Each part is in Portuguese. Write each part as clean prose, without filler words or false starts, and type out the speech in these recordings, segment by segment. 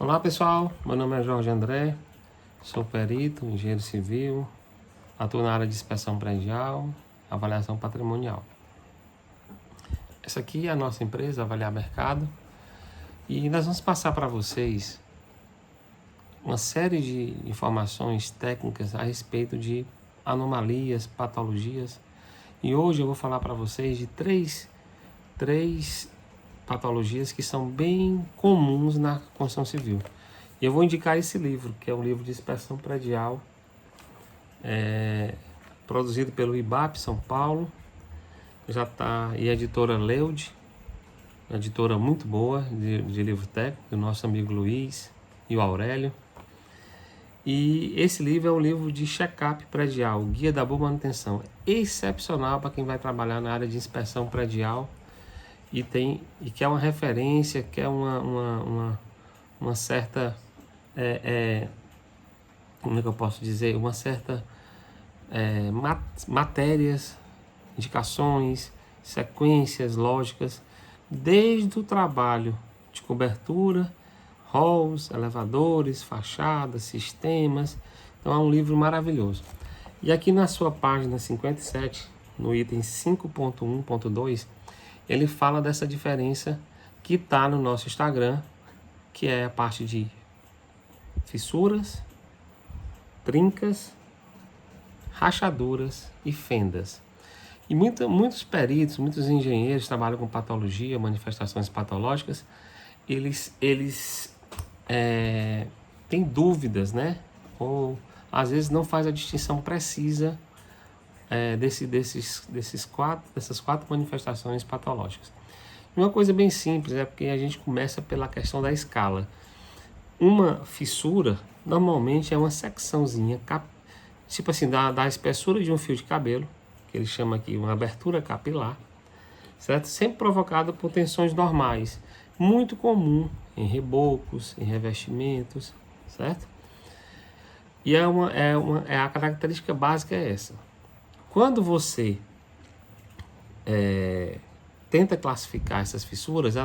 Olá pessoal, meu nome é Jorge André, sou perito, engenheiro civil, atuo na área de inspeção predial, avaliação patrimonial. Essa aqui é a nossa empresa, Avaliar Mercado, e nós vamos passar para vocês uma série de informações técnicas a respeito de anomalias, patologias, e hoje eu vou falar para vocês de três patologias que são bem comuns na construção civil. E eu vou indicar esse livro, que é um livro de inspeção predial, produzido pelo IBAP São Paulo, e a editora Leude, uma editora muito boa de livro técnico, do nosso amigo Luiz e o Aurélio. E esse livro é um livro de check-up predial, guia da boa manutenção, excepcional para quem vai trabalhar na área de inspeção predial e que é uma referência, que é uma certa, como é que eu posso dizer, uma certa matérias, indicações, sequências lógicas, desde o trabalho de cobertura, halls, elevadores, fachadas, sistemas. Então é um livro maravilhoso. E aqui na sua página 57, no item 5.1.2, ele fala dessa diferença que está no nosso Instagram, que é a parte de fissuras, trincas, rachaduras e fendas. E muitos peritos, muitos engenheiros que trabalham com patologia, manifestações patológicas, eles têm dúvidas, né? Ou às vezes não faz a distinção precisa dessas quatro manifestações patológicas. Uma coisa bem simples é porque a gente começa pela questão da escala. Uma fissura normalmente é uma secçãozinha, tipo assim, da espessura de um fio de cabelo, que ele chama aqui uma abertura capilar, certo? Sempre provocada por tensões normais, muito comum em rebocos, em revestimentos, certo? E a característica básica é essa. Quando você tenta classificar essas fissuras,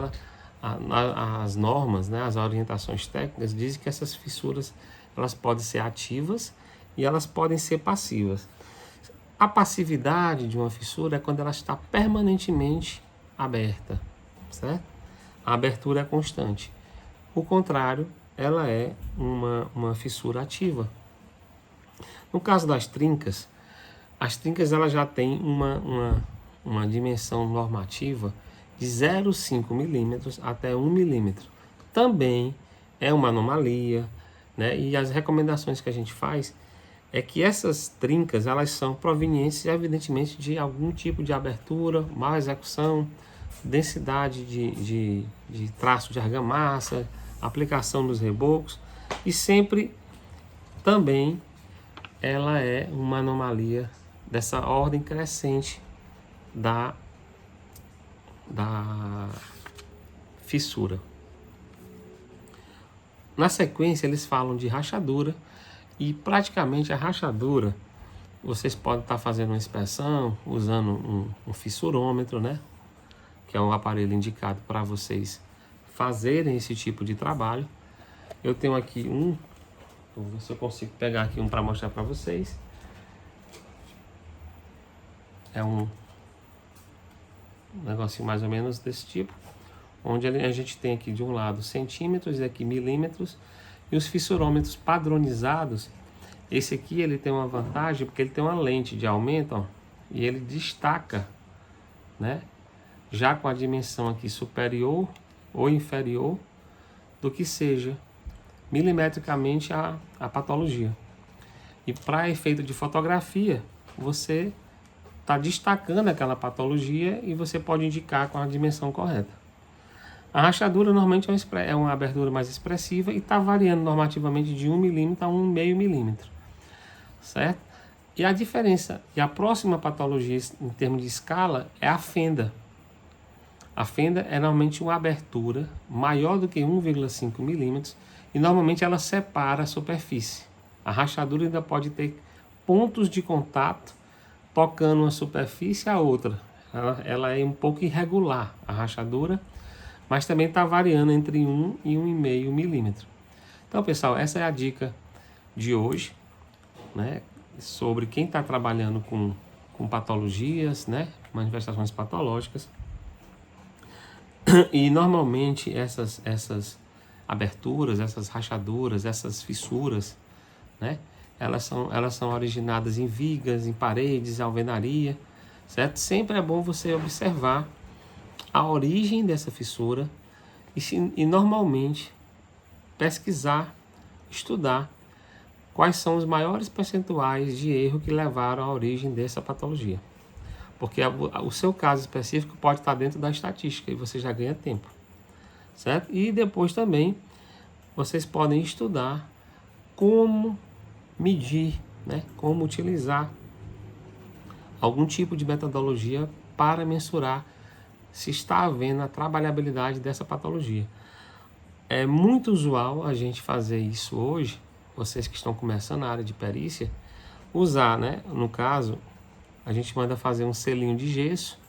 as normas, né, as orientações técnicas dizem que essas fissuras elas podem ser ativas e elas podem ser passivas. A passividade de uma fissura é quando ela está permanentemente aberta, certo? A abertura é constante. O contrário, ela é uma fissura ativa. No caso das trincas, as trincas elas já têm uma dimensão normativa de 0,5 milímetros até 1 milímetro. Também é uma anomalia, né? E as recomendações que a gente faz é que essas trincas elas são provenientes, evidentemente, de algum tipo de abertura, má execução, densidade de traço de argamassa, aplicação nos rebocos, e sempre também ela é uma anomalia dessa ordem crescente da fissura. Na sequência eles falam de rachadura, e praticamente a rachadura vocês podem estar fazendo uma inspeção usando um fissurômetro, né? Que é um aparelho indicado para vocês fazerem esse tipo de trabalho. Eu tenho aqui vou ver se eu consigo pegar aqui para mostrar para vocês. É um negocinho mais ou menos desse tipo, onde a gente tem aqui de um lado centímetros e aqui milímetros, e os fissurômetros padronizados. Esse aqui ele tem uma vantagem porque ele tem uma lente de aumento, ó, e ele destaca, né, já com a dimensão aqui superior ou inferior do que seja milimetricamente a patologia. E para efeito de fotografia, você está destacando aquela patologia e você pode indicar com a dimensão correta. A rachadura normalmente é uma abertura mais expressiva e está variando normativamente de 1 milímetro a 1,5 milímetro, certo? E a diferença, e a próxima patologia em termos de escala é a fenda. A fenda é normalmente uma abertura maior do que 1,5 milímetros e normalmente ela separa a superfície. A rachadura ainda pode ter pontos de contato tocando uma superfície a outra. Ela é um pouco irregular, a rachadura, mas também está variando entre 1 e 1,5 milímetro. Então, pessoal, essa é a dica de hoje, né? Sobre quem está trabalhando com patologias, né? Manifestações patológicas. E normalmente essas aberturas, essas rachaduras, essas fissuras, né? Elas são originadas em vigas, em paredes, alvenaria, certo? Sempre é bom você observar a origem dessa fissura e normalmente pesquisar, estudar quais são os maiores percentuais de erro que levaram à origem dessa patologia. Porque o seu caso específico pode estar dentro da estatística e você já ganha tempo, certo? E depois também vocês podem estudar como medir, né? Como utilizar algum tipo de metodologia para mensurar se está havendo a trabalhabilidade dessa patologia. É muito usual a gente fazer isso hoje, vocês que estão começando na área de perícia, usar, né? No caso, a gente manda fazer um selinho de gesso,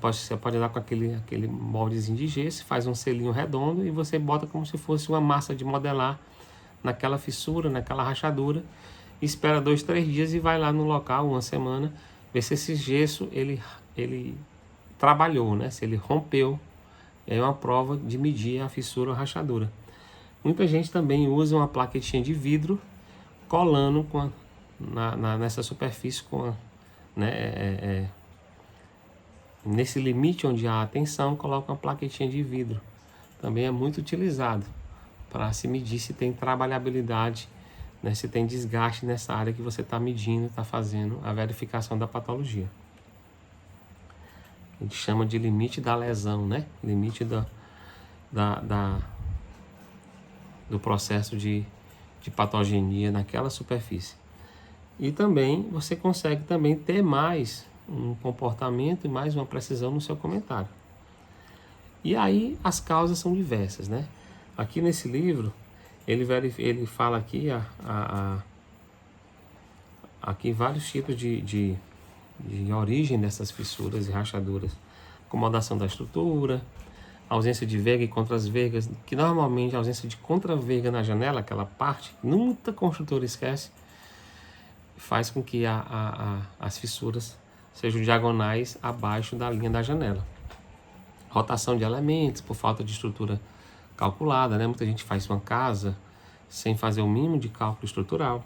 você pode dar com aquele moldezinho de gesso, faz um selinho redondo e você bota como se fosse uma massa de modelar naquela fissura, naquela rachadura, espera 2, 3 dias e vai lá no local, uma semana, ver se esse gesso ele trabalhou, né? Se ele rompeu. É uma prova de medir a fissura ou rachadura. Muita gente também usa uma plaquetinha de vidro colando nessa superfície né, nesse limite onde há a tensão, coloca uma plaquetinha de vidro. Também é muito utilizado para se medir se tem trabalhabilidade, né, se tem desgaste nessa área que você está medindo, está fazendo a verificação da patologia. A gente chama de limite da lesão, né? Limite do processo de patogenia naquela superfície. E também você consegue também ter mais um comportamento e mais uma precisão no seu comentário. E aí as causas são diversas, né? Aqui nesse livro ele fala aqui aqui vários tipos de origem dessas fissuras e rachaduras. Acomodação da estrutura, ausência de verga e contra-vergas, que normalmente a ausência de contra-verga na janela, aquela parte que muita construtora esquece, faz com que as fissuras sejam diagonais abaixo da linha da janela. Rotação de elementos por falta de estrutura calculada, né? Muita gente faz uma casa sem fazer o mínimo de cálculo estrutural.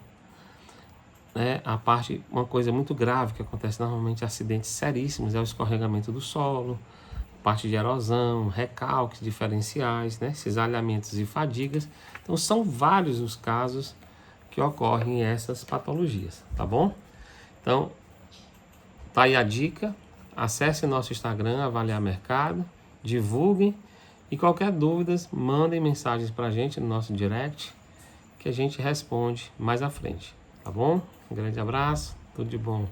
Uma coisa muito grave que acontece normalmente, acidentes seríssimos, é o escorregamento do solo, parte de erosão, recalques diferenciais, né, cisalhamentos e fadigas. Então são vários os casos que ocorrem essas patologias, tá bom? Então, tá aí a dica, acesse nosso Instagram, Avaliar Mercado, divulguem e qualquer dúvida, mandem mensagens pra gente no nosso direct, que a gente responde mais à frente, tá bom? Um grande abraço, tudo de bom.